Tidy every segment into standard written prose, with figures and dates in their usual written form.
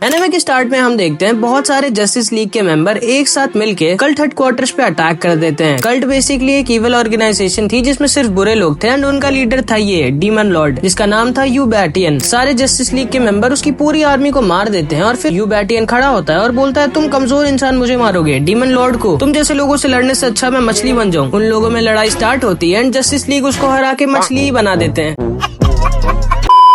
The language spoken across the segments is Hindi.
एनिमे के स्टार्ट में हम देखते हैं बहुत सारे जस्टिस लीग के मेंबर एक साथ मिलके कल्ट हेडक्वार्टर्स पे अटैक कर देते हैं। कल्ट बेसिकली एक इविल ऑर्गेनाइजेशन थी जिसमें सिर्फ बुरे लोग थे एंड उनका लीडर था ये डीमन लॉर्ड जिसका नाम था यूबैटियन। सारे जस्टिस लीग के मेंबर उसकी पूरी आर्मी को मार देते हैं और फिर यूबैटियन खड़ा होता है और बोलता है तुम कमजोर इंसान मुझे मारोगे डीमन लॉर्ड को, तुम जैसे लोगों से लड़ने से अच्छा मैं मछली बन जाऊँ। उन लोगों में लड़ाई स्टार्ट होती है एंड जस्टिस लीग उसको हरा के मछली ही बना देते हैं।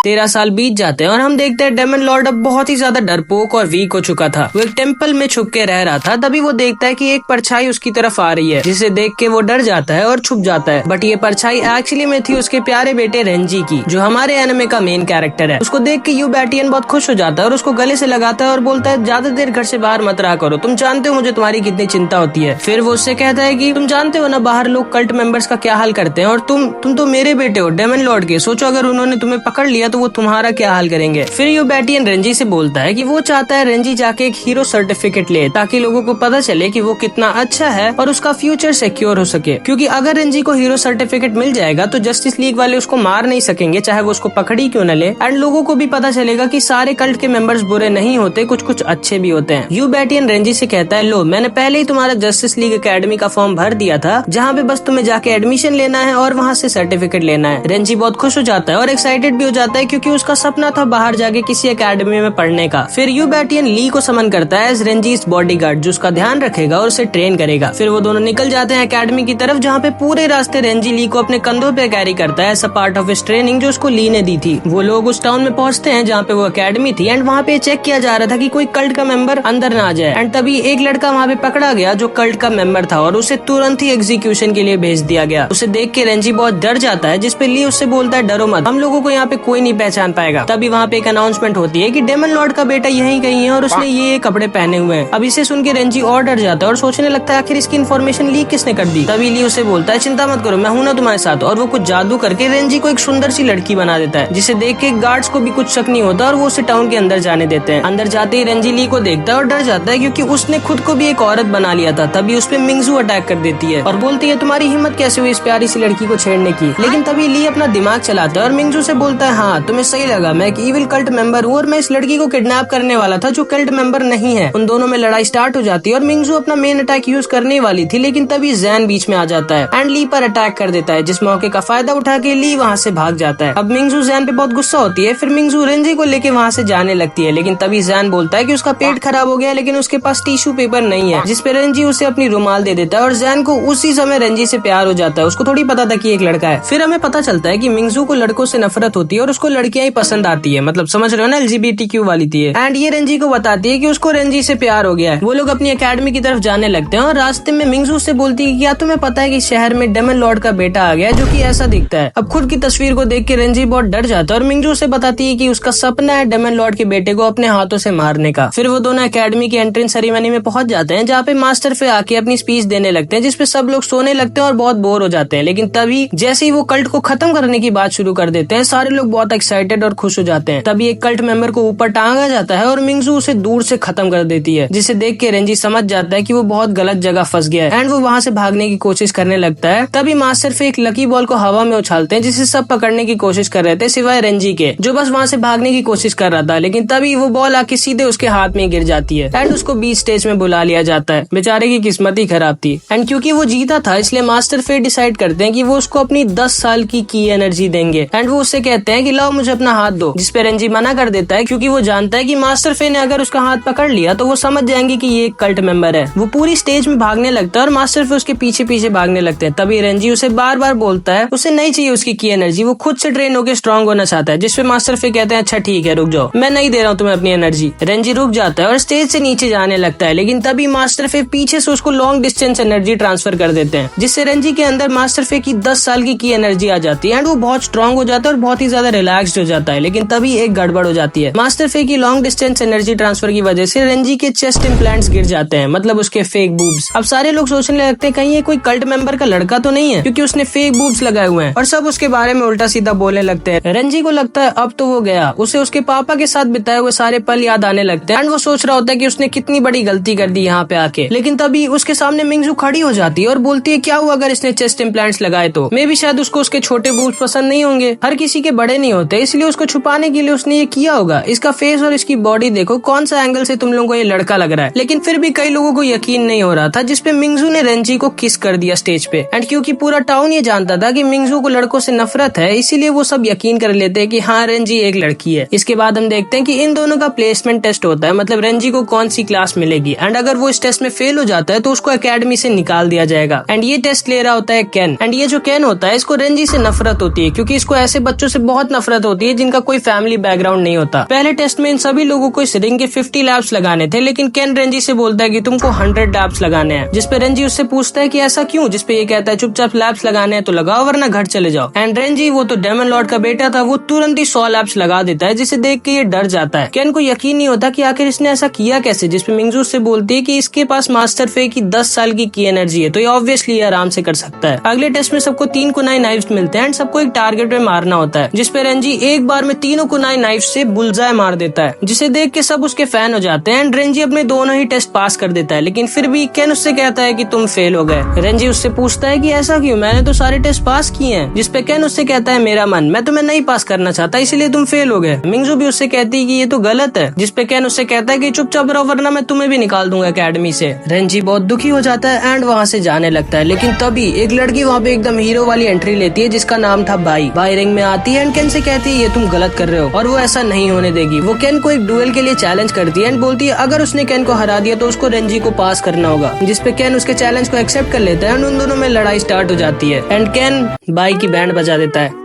13 साल बीत जाते हैं और हम देखते हैं डेमन लॉर्ड अब बहुत ही ज्यादा डरपोक और वीक हो चुका था। वो एक टेम्पल में छुप के रह रहा था। तभी वो देखता है कि एक परछाई उसकी तरफ आ रही है जिसे देख के वो डर जाता है और छुप जाता है। बट ये परछाई एक्चुअली में थी उसके प्यारे बेटे रेंजी की, जो हमारे एनिमे का मेन कैरेक्टर है। उसको देख के यूबैटियन बहुत खुश हो जाता है और उसको गले से लगाता है और बोलता है ज्यादा देर घर से बाहर मत रहा करो, तुम जानते हो मुझे तुम्हारी कितनी चिंता होती है। फिर वो उससे कहता है कि तुम जानते हो ना बाहर लोग कल्ट मेंबर्स का क्या हाल करते हैं और तुम तो मेरे बेटे हो डेमन लॉर्ड के, सोचो अगर उन्होंने तुम्हें पकड़ लिया तो वो तुम्हारा क्या हाल करेंगे। फिर यूबैटियन रेंजी से बोलता है कि वो चाहता है रेंजी जाके एक हीरो सर्टिफिकेट ले ताकि लोगों को पता चले कि वो कितना अच्छा है और उसका फ्यूचर सिक्योर हो सके। क्योंकि अगर रेंजी को हीरो सर्टिफिकेट मिल जाएगा तो जस्टिस लीग वाले उसको मार नहीं सकेंगे चाहे वो उसको पकड़ी क्यों न ले। एंड लोगों को भी पता चलेगा कि सारे कल्ट के मेंबर्स बुरे नहीं होते, कुछ कुछ अच्छे भी होते हैं। यूबैटियन रेंजी से कहता है लो मैंने पहले ही तुम्हारा जस्टिस लीग एकेडमी का फॉर्म भर दिया था जहाँ पे बस तुम्हें जाके एडमिशन लेना है और वहाँ से सर्टिफिकेट लेना है। रेंजी बहुत खुश हो जाता है और एक्साइटेड भी हो जाता है क्योंकि उसका सपना था बाहर जाके किसी एकेडमी में पढ़ने का। फिर यूबैटियन ली को समन करता है एज रेंजीज बॉडीगार्ड जो उसका ध्यान रखेगा और उसे ट्रेन करेगा। फिर वो दोनों निकल जाते हैं एकेडमी की तरफ जहाँ पे पूरे रास्ते रेंजी ली को अपने कंधों पे कैरी करता है, ऐसा पार्ट ऑफ हिज ट्रेनिंग जो उसको ली ने दी थी। वो लोग उस टाउन में पहुँचते हैं जहाँ पे वो एकेडमी थी एंड वहाँ पे चेक किया जा रहा था कि कोई कल्ट का मेंबर अंदर ना आ जाए। एंड तभी एक लड़का वहाँ पे पकड़ा गया जो कल्ट का मेंबर था और उसे तुरंत ही एग्जीक्यूशन के लिए भेज दिया गया। उसे देख के रेंजी बहुत डर जाता है जिसपे ली उससे बोलता है डरो मत, हम लोगों को यहाँ पे कोई नहीं पहचान पाएगा। तभी वहाँ पे एक अनाउंसमेंट होती है कि डेमन लॉर्ड का बेटा यहीं कहीं है और उसने ये कपड़े पहने हुए हैं। अब इसे सुन के रेंजी और डर जाता है और सोचने लगता है आखिर इसकी इन्फॉर्मेशन लीक किसने कर दी। तभी ली उसे बोलता है चिंता मत करो मैं हूं ना तुम्हारे साथ, और वो कुछ जादू करके रेंजी को एक सुंदर सी लड़की बना देता है जिसे देख के गार्ड्स को भी कुछ शक नहीं होता और वो उसे टाउन के अंदर जाने देते हैं। अंदर जाते ही रेंजी ली को देखता है और डर जाता है क्योंकि उसने खुद को भी एक औरत बना लिया था। तभी उस पे मिंगजू अटैक कर देती है और बोलती है तुम्हारी हिम्मत कैसे हुई इस प्यारी सी लड़की को छेड़ने की। लेकिन तभी ली अपना दिमाग चलाता है और मिंगजू से बोलता है हाँ तुम्हें सही लगा, मैं एक इविल कल्ट मेंबर हूँ और मैं इस लड़की को किडनैप करने वाला था जो कल्ट मेंबर नहीं है। उन दोनों में लड़ाई स्टार्ट हो जाती है और मिंगजू अपना मेन अटैक यूज करने वाली थी लेकिन तभी जैन बीच में आ जाता है एंड ली पर अटैक कर देता है, जिस मौके का फायदा उठा के ली वहाँ से भाग जाता है। अब मिंगजू जैन पे बहुत गुस्सा होती है। फिर मिंगजू रेंजी को लेके वहाँ से जाने लगती है लेकिन तभी जैन बोलता है कि उसका पेट खराब हो गया लेकिन उसके पास टिश्यू पेपर नहीं है, जिसपे रेंजी उसे अपनी रुमाल दे देता है और जैन को उसी समय रेंजी से प्यार हो जाता है। उसको थोड़ी पता था कि एक लड़का है। फिर हमें पता चलता है कि मिंगजू को लड़कों से नफरत होती है और उसको लड़कियां ही पसंद आती है, मतलब समझ रहे हो ना LGBTQ वाली थी। एंड ये रेंजी को बताती है कि उसको रेंजी से प्यार हो गया है। वो लोग अपनी एकेडमी की तरफ जाने लगते हैं और रास्ते में मिंगजू से बोलती है कि क्या तुम्हें पता है कि शहर में डेमन लॉर्ड का बेटा आ गया है जो कि ऐसा दिखता है। अब खुद की तस्वीर को देख के रेंजी बहुत डर जाता है और मिंगजू से बताती है कि उसका सपना है डेमन लॉर्ड के बेटे को अपने हाथों से मारने का। फिर वो दोनों एकेडमी की एंट्रेंस सेरेमनी में पहुंच जाते हैं जहाँ पे मास्टर फे आके अपनी स्पीच देने लगते हैं जिसपे सब लोग सोने लगते हैं और बहुत बोर हो जाते हैं। लेकिन तभी जैसे ही वो कल्ट को खत्म करने की बात शुरू कर देते हैं सारे लोग बहुत एक्साइटेड और खुश हो जाते हैं। तभी एक कल्ट मेंबर को ऊपर टांगा जाता है और मिंगजू उसे दूर से खत्म कर देती है, जिसे देख के रेंजी समझ जाता है कि वो बहुत गलत जगह फंस गया है एंड वो वहाँ से भागने की कोशिश करने लगता है। तभी मास्टर फे एक लकी बॉल को हवा में उछालते हैं जिसे सब पकड़ने की कोशिश कर रहे थे सिवाय रेंजी के, जो बस वहाँ से भागने की कोशिश कर रहा था। लेकिन तभी वो बॉल आके सीधे उसके हाथ में गिर जाती है एंड उसको बीच स्टेज में बुला लिया जाता है। बेचारे की किस्मत ही खराब थी एंड क्योंकि वो जीता था इसलिए मास्टर फे डिसाइड करते हैं कि वो उसको अपनी 10 साल की एनर्जी देंगे एंड वो उससे कहते हैं कि लाओ मुझे अपना हाथ दो, जिसपे रेंजी मना कर देता है क्योंकि वो जानता है कि मास्टर फे ने अगर उसका हाथ पकड़ लिया तो वो समझ जाएंगे कि ये एक कल्ट मेंबर है। वो पूरी स्टेज में भागने लगता है और मास्टर फे उसके पीछे पीछे भागने लगते हैं। तभी रेंजी उसे बार बार बोलता है उसे नहीं चाहिए उसकी की एनर्जी, वो खुद से ट्रेन होकर स्ट्रांग होना चाहता है, जिसपे मास्टर फे कहते हैं अच्छा ठीक है रुक जाओ, मैं नहीं दे रहा हूँ तुम्हें अपनी एनर्जी। रेंजी रुक जाता है और स्टेज से नीचे जाने लगता है लेकिन तभी मास्टर फे पीछे से उसको लॉन्ग डिस्टेंस एनर्जी ट्रांसफर कर देते हैं, जिससे रेंजी के अंदर मास्टर फे की 10 साल की एनर्जी आ जाती है एंड वो बहुत स्ट्रांग हो जाता है और बहुत ही ज्यादा रिलैक्स्ड हो जाता है। लेकिन तभी एक गड़बड़ हो जाती है। मास्टर फे की लॉन्ग डिस्टेंस एनर्जी ट्रांसफर की वजह से रेंजी के चेस्ट इम्प्लांट्स गिर जाते हैं, मतलब उसके फेक बूब्स। अब सारे लोग सोचने लगते हैं कहीं ये कोई कल्ट मेंबर का लड़का तो नहीं है क्योंकि उसने फेक बूब्स लगाए हुए हैं, और सब उसके बारे में उल्टा सीधा बोलने लगते हैं। रेंजी को लगता है अब तो वो गया, उसे उसके पापा के साथ बिताए हुए सारे पल याद आने लगते हैं एंड वो सोच रहा होता है कि उसने कितनी बड़ी गलती कर दी यहाँ पे आके। लेकिन तभी उसके सामने मिंगजू खड़ी हो जाती है और बोलती है क्या हुआ अगर इसने चेस्ट इम्प्लांट्स लगाए तो मे भी शायद उसको उसके छोटे बूब्स पसंद नहीं होंगे, हर किसी के बड़े नहीं होते, इसलिए उसको छुपाने के लिए उसने ये किया होगा। इसका फेस और इसकी बॉडी देखो, कौन सा एंगल से तुम लोगों को ये लड़का लग रहा है। लेकिन फिर भी कई लोगों को यकीन नहीं हो रहा था, जिसपे मिंगजू ने रेंजी को किस कर दिया स्टेज पे। एंड क्योंकि पूरा टाउन ये जानता था कि मिंगजू को लड़कों से नफरत है, इसीलिए वो सब यकीन कर लेते हैं कि हाँ रेंजी एक लड़की है। इसके बाद हम देखते हैं कि इन दोनों का प्लेसमेंट टेस्ट होता है, मतलब रेंजी को कौन सी क्लास मिलेगी। एंड अगर वो इस टेस्ट में फेल हो जाता है तो उसको एकेडमी से निकाल दिया जाएगा। एंड ये टेस्ट ले रहा होता है केन। एंड ये जो केन होता है, इसको रेंजी से नफरत होती है, क्योंकि इसको ऐसे बच्चों से बहुत नफरत होती है जिनका कोई फैमिली बैकग्राउंड नहीं होता। पहले टेस्ट में इन सभी लोगों को इस रिंग के 50 लैप्स लगाने थे, लेकिन केन रेंजी से बोलता है कि तुमको 100 लैप्स लगाने हैं। जिसपे रेंजी उससे पूछता है कि ऐसा क्यों, जिसपे ये कहता है चुपचाप लैप्स लगाने हैं तो लगाओ वरना घर चले जाओ। एंड रेंजी, वो तो डेमन लॉर्ड का बेटा था, वो तुरंत ही 100 लैप्स लगा देता है, जिसे देख के ये डर जाता है। केन को यकीन नहीं होता कि आखिर इसने ऐसा किया कैसे। जिसपे मिंगजू से बोलती है कि इसके पास मास्टर फे की 10 साल की एनर्जी है, तो ये ऑब्वियसली आराम से कर सकता है। अगले टेस्ट में सबको 3 कुनाई नाइफ्स मिलते हैं एंड सबको एक टारगेट में मारना होता है, जिसपे रेंजी एक बार में तीनों कुनाई नाइफ से बुलजाय मार देता है, जिसे देख के सब उसके फैन हो जाते हैं। एंड रेंजी अपने दोनों ही टेस्ट पास कर देता है, लेकिन फिर भी केन उससे कहता है कि तुम फेल हो गए। रेंजी उससे पूछता है कि ऐसा क्यों, मैंने तो सारे टेस्ट पास किए हैं। जिसपे केन उससे कहता है मेरा मन, मैं तुम्हें नहीं पास करना चाहता, इसलिए तुम फेल हो गए। मिंगजू भी उससे कहती है कि ये तो गलत है। जिसपे केन उससे कहता है कि चुपचाप रहो वरना मैं तुम्हें भी निकाल दूंगा एकेडमी से। रेंजी बहुत दुखी हो जाता है एंड वहाँ से जाने लगता है, लेकिन तभी एक लड़की वहाँ पे एकदम हीरो वाली एंट्री लेती है, जिसका नाम था बाई। बाई रिंग में आती है एंड केन से कहती है ये तुम गलत कर रहे हो और वो ऐसा नहीं होने देगी। वो केन को एक डुएल के लिए चैलेंज करती है एंड बोलती है अगर उसने केन को हरा दिया तो उसको रेंजी को पास करना होगा। जिसपे केन उसके चैलेंज को एक्सेप्ट कर लेता है एंड उन दोनों में लड़ाई स्टार्ट हो जाती है एंड केन बाई की बैंड बजा देता है।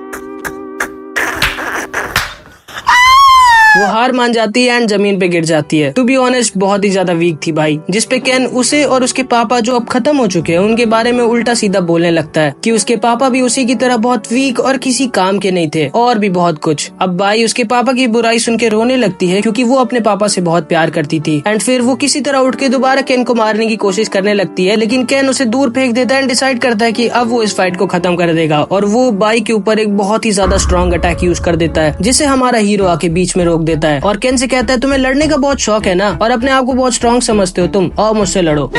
वो हार मान जाती है एंड जमीन पे गिर जाती है। टू बी ऑनेस्ट बहुत ही ज्यादा वीक थी भाई। जिसपे केन उसे और उसके पापा जो अब खत्म हो चुके हैं उनके बारे में उल्टा सीधा बोलने लगता है कि उसके पापा भी उसी की तरह बहुत वीक और किसी काम के नहीं थे और भी बहुत कुछ। अब बाई उसके पापा की बुराई सुन के रोने लगती है, क्योंकि वो अपने पापा से बहुत प्यार करती थी। एंड फिर वो किसी तरह उठ के दोबारा केन को मारने की कोशिश करने लगती है, लेकिन केन उसे दूर फेंक देता है एंड डिसाइड करता है कि अब वो इस फाइट को खत्म कर देगा। और वो बाई के ऊपर एक बहुत ही ज्यादा स्ट्रॉन्ग अटैक यूज कर देता है, जिसे हमारा हीरो आके बीच में रोक देता है और केन से कहता है तुम्हें लड़ने का बहुत शौक है ना, और अपने आप को बहुत स्ट्रॉन्ग समझते हो तुम, और मुझसे लड़ो।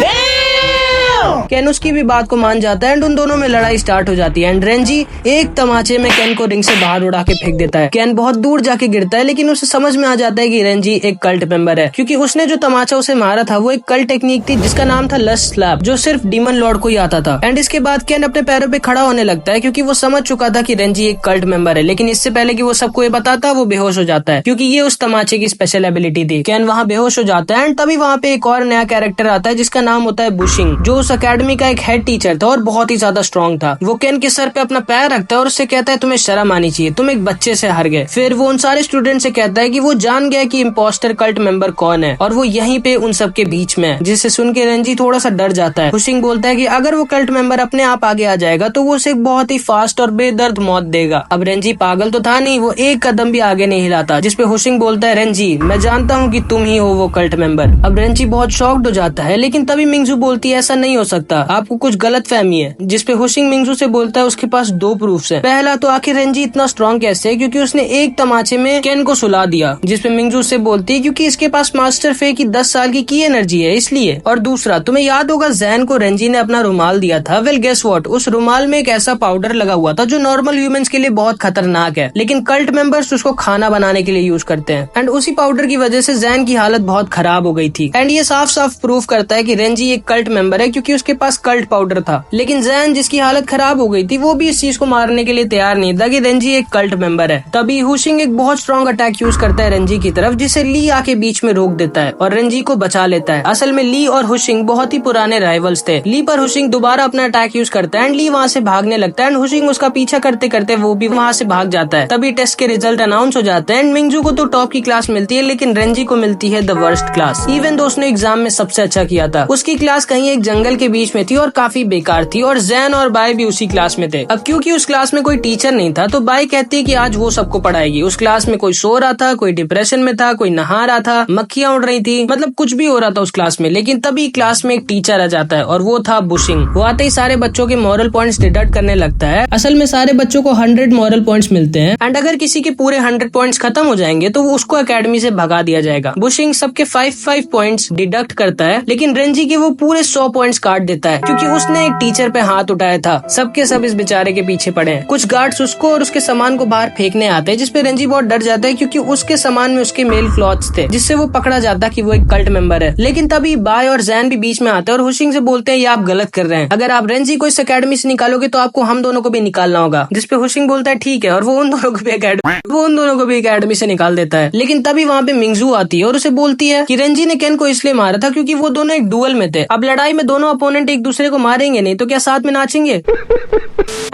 केन उसकी भी बात को मान जाता है एंड उन दोनों में लड़ाई स्टार्ट हो जाती है एंड रेंजी एक तमाचे में केन को रिंग से बाहर उड़ा के फेंक देता है। केन बहुत दूर जाके गिरता है, लेकिन उसे समझ में आ जाता है कि रेंजी एक कल्ट मेंबर है, क्योंकि उसने जो तमाचा उसे मारा था वो एक कल्ट टेक्निक थी जिसका नाम था लस्ट स्लैप, जो सिर्फ डीमन लॉर्ड को ही आता था। एंड इसके बाद केन अपने पैरों पे खड़ा होने लगता है, क्योंकि वो समझ चुका था कि रेंजी एक कल्ट मेंबर है। लेकिन इससे पहले कि वो सबको ये बताता, वो बेहोश हो जाता है, क्योंकि ये उस तमाचे की स्पेशल एबिलिटी थी। केन वहाँ बेहोश हो जाता है एंड तभी वहाँ पे एक और नया कैरेक्टर आता है जिसका नाम होता है बुशिंग, जो उस अकेडमी का एक हेड टीचर था और बहुत ही ज्यादा स्ट्रॉन्ग था। वो केन के सर पे अपना पैर रखता है और उससे कहता है तुम्हें शर्म आनी चाहिए, तुम एक बच्चे से हार गए। फिर वो उन सारे स्टूडेंट से कहता है कि वो जान गया कि इम्पोस्टर कल्ट मेंबर कौन है और वो यहीं पे उन सबके बीच में है, जिससे सुन के रेंजी थोड़ा सा डर जाता है। बुशिंग बोलता है कि अगर वो कल्ट मेंबर अपने आप आगे आ जाएगा तो वो उसे एक बहुत ही फास्ट और बेदर्द मौत देगा। अब रेंजी पागल तो था नहीं, वो एक कदम भी आगे नहीं हिलाता। जिसपे हुशिंग बोलता है रेंजी मैं जानता हूँ कि तुम ही हो वो कल्ट मेंबर। अब रेंजी बहुत शॉक्ड हो जाता है, लेकिन तभी मिंगजू बोलती है ऐसा नहीं हो सकता, आपको कुछ गलत फहमी है। जिसपे हुशिंग मिंगजू से बोलता है उसके पास 2 प्रूफ्स है। पहला तो आखिर रेंजी इतना स्ट्रॉन्ग कैसे है, क्योंकि उसने एक तमाचे में केन को सुला दिया। जिसपे मिंगजू से बोलती है क्योंकि इसके पास मास्टर फे की 10 साल की एनर्जी है इसलिए। और दूसरा, तुम्हें याद होगा जैन को रेंजी ने अपना रुमाल दिया था। वेल गेस व्हाट, उस रुमाल में एक ऐसा पाउडर लगा हुआ था जो नॉर्मल ह्यूमंस के लिए बहुत खतरनाक है, लेकिन कल्ट मेंबर्स उसको खाना बनाने के लिए यूज करते हैं। एंड उसी पाउडर की वजह से जैन की हालत बहुत खराब हो गई थी। एंड ये साफ साफ प्रूफ करता है कि रेंजी एक कल्ट मेंबर है, क्योंकि उसके पास कल्ट पाउडर था। लेकिन जैन जिसकी हालत खराब हो गई थी वो भी इस चीज को मारने के लिए तैयार नहीं था कि रेंजी एक कल्ट मेंबर है। तभी हुशिंग एक बहुत स्ट्रॉन्ग अटैक यूज करता है रेंजी की तरफ, जिसे ली आके बीच में रोक देता है और रेंजी को बचा लेता है। असल में ली और हुशिंग बहुत ही पुराने राइवल्स थे। ली पर हुशिंग दोबारा अपना अटैक यूज करता है एंड ली वहाँ से भागने लगता है एंड हुशिंग उसका पीछा करते करते वो भी वहाँ से भाग जाता है। तभी टेस्ट के रिजल्ट अनाउंस हो जाते हैं एंड मिंगजू को तो टॉप की क्लास मिलती है, लेकिन रेंजी को मिलती है the worst class. Even though उसने एग्जाम में सबसे अच्छा किया था। उसकी क्लास कहीं एक जंगल के बीच में थी और काफी बेकार थी, और जैन और बाय भी उसी क्लास में थे। अब क्योंकि उस क्लास में कोई टीचर नहीं था तो बाय कहती है कि आज वो सबको पढ़ाएगी। उस क्लास में कोई सो रहा था, कोई डिप्रेशन में था, कोई नहा रहा था, मक्खियां उड़ रही थी, मतलब कुछ भी हो रहा था उस क्लास में। लेकिन तभी क्लास में एक टीचर आ जाता है और वो था बुशिंग। वो आते ही सारे बच्चों के मॉरल पॉइंट्स डिडक्ट करने लगता है। असल में सारे बच्चों को 100 मॉरल पॉइंट्स मिलते हैं एंड अगर किसी के पूरे 100 पॉइंट्स खत्म हो जाएंगे तो वो उसको एकेडमी से भगा दिया जाएगा। बुशिंग सबके 5 पॉइंट्स डिडक्ट करता है, लेकिन रेंजी के वो पूरे 100 पॉइंट्स काट देता है क्योंकि उसने एक टीचर पे हाथ उठाया था। सबके सब इस बेचारे के पीछे पड़े हैं। कुछ गार्ड्स उसको और उसके सामान को बाहर फेंकने आते हैं, जिसपे रेंजी बहुत डर जाता है क्योंकि उसके सामान में उसके मेल क्लॉथ्स थे, जिससे वो पकड़ा जाता कि वो एक कल्ट मेंबर है। लेकिन तभी बाय और जैन भी बीच में आते हैं और हुशिंग से बोलते हैं ये आप गलत कर रहे हैं। अगर आप रेंजी को इस अकेडमी से निकालोगे तो आपको हम दोनों को भी निकालना होगा। जिसपे हुशिंग बोलता है ठीक है, और वो उन दोनों को भी अकेडमी से निकाल देता है। लेकिन तभी वहाँ पे मिंगजू आती है और उसे बोलती है कि रेंजी ने केन को इसलिए मारा था क्योंकि वो दोनों एक डुअल में थे। अब लड़ाई में दोनों अपोनेंट एक दूसरे को मारेंगे नहीं तो क्या साथ में नाचेंगे?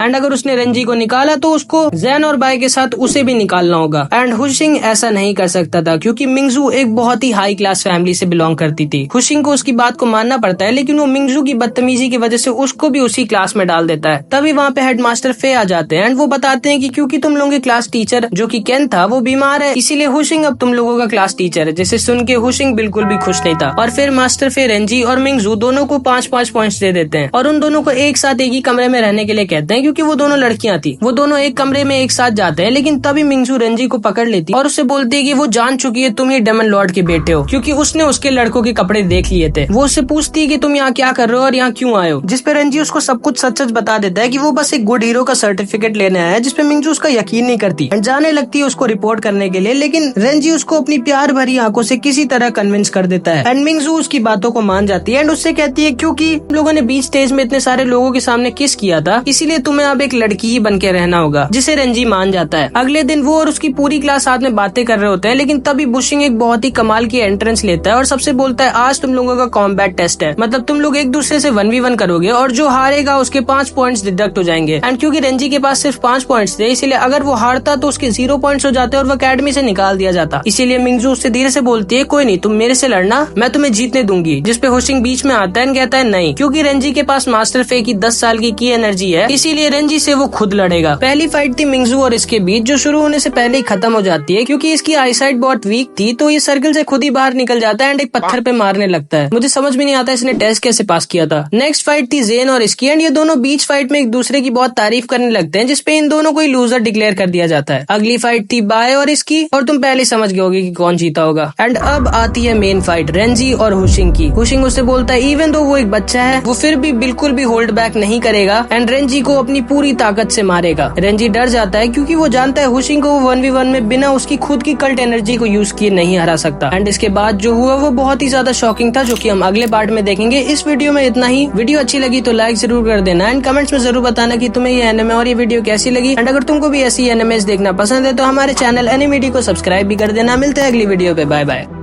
एंड अगर उसने रेंजी को निकाला तो उसको जैन और बाय के साथ उसे भी निकालना होगा। एंड हुशिंग ऐसा नहीं कर सकता था क्योंकि मिंगजू एक बहुत ही हाई क्लास फैमिली से बिलोंग करती थी। हुशिंग को उसकी बात को मानना पड़ता है, लेकिन वो मिंगजू की बदतमीजी की वजह से उसको भी उसी क्लास में डाल देता है। तभी वहाँ पे हेडमास्टर फे आ जाते हैं एंड वो बताते हैं कि क्योंकि तुम लोगों के क्लास टीचर जो कि केन था वो बीमार है, इसीलिए हुशिंग अब तुम लोगों का क्लास टीचर है। जिसे सुन के हुशिंग बिल्कुल भी खुश नहीं था और फिर मास्टर फे रेंजी और मिंगजू दोनों को 5-5 पॉइंट्स दे देते हैं और उन दोनों को एक साथ एक ही कमरे में रहने के लिए कहते हैं क्योंकि वो दोनों लड़कियां थी। वो दोनों एक कमरे में एक साथ जाते हैं, लेकिन तभी मिंगजू रेंजी को पकड़ लेती और उससे बोलती है कि वो जान चुकी है तुम ही डेमन लॉर्ड के बेटे हो क्योंकि उसने उसके लड़कों के कपड़े देख लिए थे। वो उससे पूछती है कि तुम यहाँ क्या कर रहे हो और यहाँ क्यों आए हो, जिसपे रेंजी उसको सब कुछ सच सच बता देता है कि वो बस एक गुड हीरो का सर्टिफिकेट लेने आया है, जिसपे मिंगजू उसका यकीन नहीं करती एंड जाने लगती है उसको रिपोर्ट करने के लिए। लेकिन रेंजी उसको अपनी प्यार भरी आंखों से किसी तरह कन्विंस कर देता है एंड मिंगजू उसकी बातों को मान जाती है एंड उससे कहती है क्योंकि लोगों ने बीच स्टेज में इतने सारे लोगों के सामने किस किया था, इसीलिए तुम्हें अब एक लड़की ही बन के रहना होगा, जिसे रेंजी मान जाता है। अगले दिन वो और उसकी पूरी क्लास साथ में बातें कर रहे होते हैं, लेकिन तभी बुशिंग एक बहुत ही कमाल की एंट्रेंस लेता है और सबसे बोलता है आज तुम लोगों का कॉम्बैट टेस्ट है, मतलब तुम लोग एक दूसरे से 1v1 करोगे और जो हारेगा उसके 5 पॉइंट्स डिडक्ट हो जाएंगे। एंड क्योंकि रेंजी के पास सिर्फ 5 पॉइंट्स थे, इसीलिए अगर वो हारता तो उसके 0 पॉइंट्स हो जाते और वो अकेडमी से निकाल दिया जाता। इसीलिए मिंगजू उससे धीरे से बोलती है कोई नहीं, तुम मेरे से लड़ना, मैं तुम्हें जीतने दूंगी। जिसपे हुशिंग बीच में आता है और कहता है नहीं, क्योंकि रेंजी के पास मास्टर फे की 10 साल की एनर्जी है, इसीलिए रेंजी से वो खुद लड़ेगा। पहली फाइट थी मिंगजू और इसके बीच, जो शुरू होने से पहले ही खत्म हो जाती है क्योंकि इसकी आईसाइट बहुत वीक थी, तो ये सर्कल से खुद ही बाहर निकल जाता है एंड एक पत्थर पे मारने लगता है। मुझे समझ में नहीं आता इसने टेस्ट कैसे पास किया था। नेक्स्ट फाइट थी जेन और इसकी एंड ये दोनों बीच फाइट में एक दूसरे की बहुत तारीफ करने लगते हैं, जिसपे इन दोनों को ही लूजर डिक्लेयर कर दिया जाता है। अगली फाइट थी बाय और इसकी, और तुम पहले समझ गए होगे कि कौन जीता होगा। एंड अब आती है मेन फाइट रेंजी और हुशिंग की। हुशिंग उससे बोलता है इवन दो वो एक बच्चा है, वो फिर भी बिल्कुल भी होल्ड बैक नहीं करेगा एंड रेंजी को अपनी पूरी ताकत से मारेगा। रेंजी डर जाता है क्योंकि वो जानता है हुशिंग को वो 1v1 में बिना उसकी खुद की कल्ट एनर्जी को यूज किए नहीं हरा सकता। एंड इसके बाद जो हुआ वो बहुत ही ज्यादा शॉकिंग था, जो कि हम अगले पार्ट में देखेंगे। इस वीडियो में इतना ही। वीडियो अच्छी लगी तो लाइक जरूर कर देना एंड कमेंट्स में जरूर बताना कि तुम्हें ये एनिमे और ये वीडियो कैसी लगी। एंड अगर तुमको भी ऐसी एनिमेज देखना पसंद है तो हमारे चैनल एनिमेडी को सब्सक्राइब भी कर देना। मिलते हैं अगली वीडियो पे, बाय बाय।